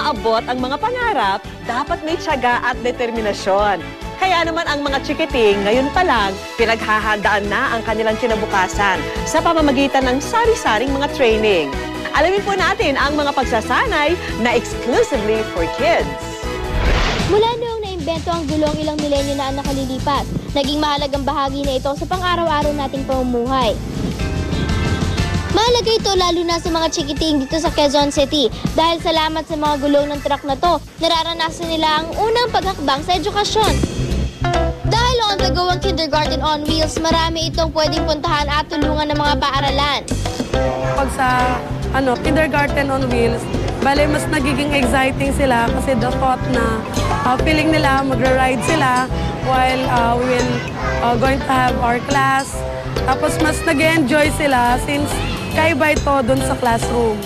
maabot ang mga pangarap, dapat may tiyaga at determinasyon. Kaya naman ang mga chikiting ngayon pa lang, pinaghahandaan na ang kanilang kinabukasan sa pamamagitan ng sari-saring mga training. Alamin po natin ang mga pagsasanay na exclusively for kids. Mula noong naimbento ang gulong ilang milenyo na ang nakalilipas, naging mahalagang bahagi na ito sa pang-araw-araw nating pamumuhay. Mahalaga ito lalo na sa mga chikiting dito sa Quezon City dahil salamat sa mga gulong ng truck na to, nararanasan nila ang unang paghakbang sa edukasyon. Dahil on the go ang kindergarten on wheels, marami itong pwedeng puntahan at tulungan ng mga paaralan. Pag sa kindergarten on wheels, bale mas nagiging exciting sila kasi the thought na feeling nila magra-ride sila while we will going to have our class. Tapos mas nag-enjoy sila since kaiba ito dun sa classroom.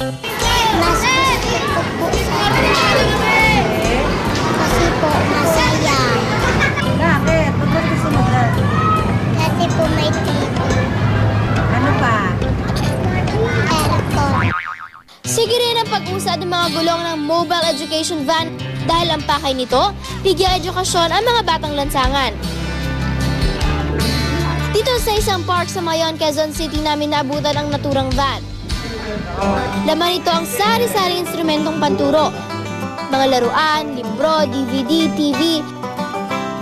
Mas gusto ko po sa kasi po masaya. Bakit? Ba't gusto mo dyan? Kasi po may TV. Ano pa? Aircon. Sige rin ang pag-usad ng mga gulong ng mobile education van dahil ang pakay nito, bigyan edukasyon ang mga batang lansangan. Dito sa isang park sa Mayon, Quezon City namin naabutan ang naturang van. Laman ito ang sari-sari instrumentong panturo. Mga laruan, libro, DVD, TV.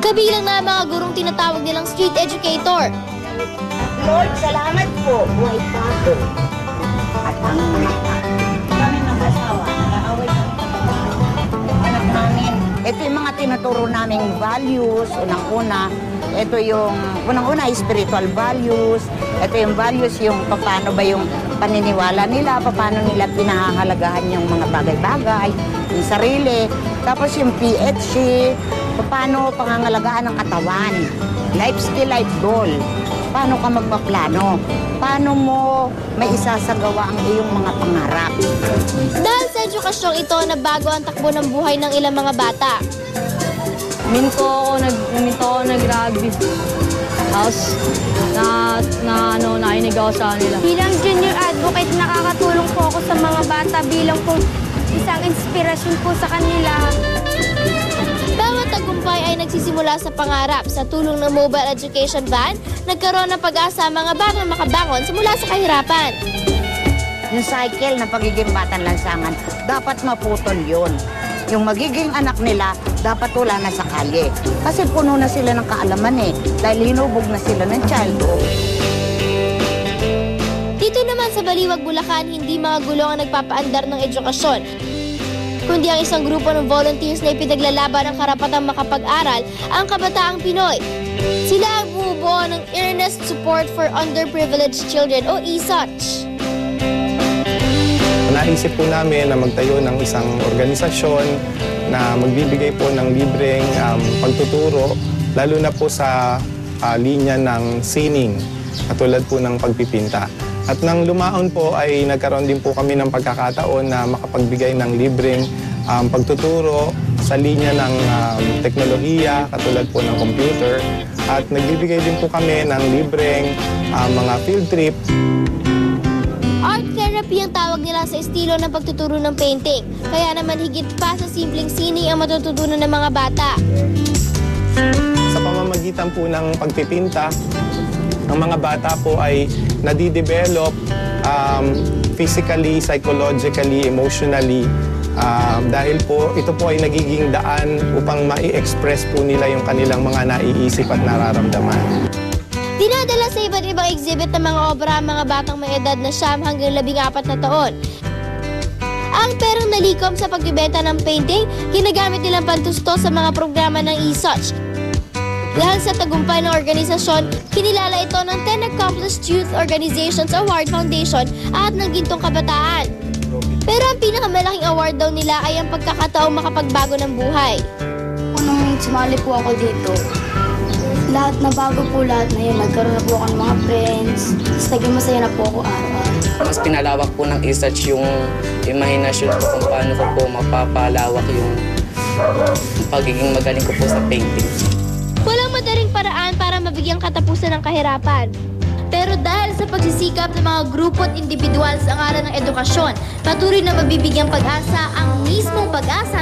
Kabilang na ang mga gurong tinatawag nilang street educator. Lord, salamat po. Buhay pa po. At ang kami ng asawa, nag-aaway anak namin. Ito yung mga tinuturo naming values, unang-una. Ito yung, unang-una, spiritual values. Ito yung values, yung paano ba yung paniniwala nila, paano nila pinahahalagahan yung mga bagay-bagay, yung sarili. Tapos yung PHC, paano pangangalagaan ng katawan. Life skill, life goal. Paano ka magpaplano? Paano mo may isasagawa ang iyong mga pangarap? Dahil sa edukasyong ito, nabago ang takbo ng buhay ng ilang mga bata. Minto ako nag-rugby. Tapos, nainig ako sa kanila. Bilang junior advocate, nakakatulong po ako sa mga bata bilang po isang inspirasyon po sa kanila. Bawat tagumpay ay nagsisimula sa pangarap. Sa tulong ng mobile education van, nagkaroon ng pag-asa ang mga batang makabangon simula sa kahirapan. Yung cycle na pagiging batang lansangan, dapat maputol yun. Yung magiging anak nila, dapat wala na sa kalye. Kasi puno na sila ng kaalaman dahil hinubog na sila ng childhood. Dito naman sa Baliwag, Bulacan, hindi mga gulong ang nagpapaandar ng edukasyon, kundi ang isang grupo ng volunteers na ipinaglalaban ng karapatang makapag-aral ang kabataang Pinoy. Sila ang bumubuo ng Earnest Support for Underprivileged Children o ESOCH. Naisip po namin na magtayo ng isang organisasyon na magbibigay po ng libreng pagtuturo, lalo na po sa linya ng sining, katulad po ng pagpipinta. At nang lumaon po ay nagkaroon din po kami ng pagkakataon na makapagbigay ng libreng pagtuturo sa linya ng teknolohiya, katulad po ng computer. At nagbibigay din po kami ng libreng mga field trip. Art therapy ang tawag nila sa estilo ng pagtuturo ng painting. Kaya naman higit pa sa simpleng sining ang matututunan ng mga bata. Sa pamamagitan po ng pagpipinta, ang mga bata po ay nadidevelop physically, psychologically, emotionally. Dahil po ito po ay nagiging daan upang ma-express po nila yung kanilang mga naiisip at nararamdaman. Dinadala sa iba't ibang exhibit ng mga obra ang mga batang may edad na 9 hanggang 14 na taon. Ang perang nalikom sa pagbibenta ng painting, ginagamit nilang pantusto sa mga programa ng ESOCH. Dahil sa tagumpay ng organisasyon, kinilala ito ng 10 Accomplished Youth Organizations Award Foundation at ng Gintong Kabataan. Pero ang pinakamalaking award daw nila ay ang pagkakataong makapagbago ng buhay. Nung sumali po ako dito, lahat na bago po lahat na yun. Nagkaroon na po ako ng mga friends. Tapos naging masaya na po ako araw-araw. Mas pinalawak po ng ESOCH yung imahinasyon ko kung paano ko po mapapalawak yung pagiging magaling ko po sa painting. Walang madaling paraan para mabigyang katapusan ng kahirapan. Pero dahil sa pagsisikap ng mga grupo at individual sa ngalan ng edukasyon, patuloy na mabibigyang pag-asa ang mismong pag-asa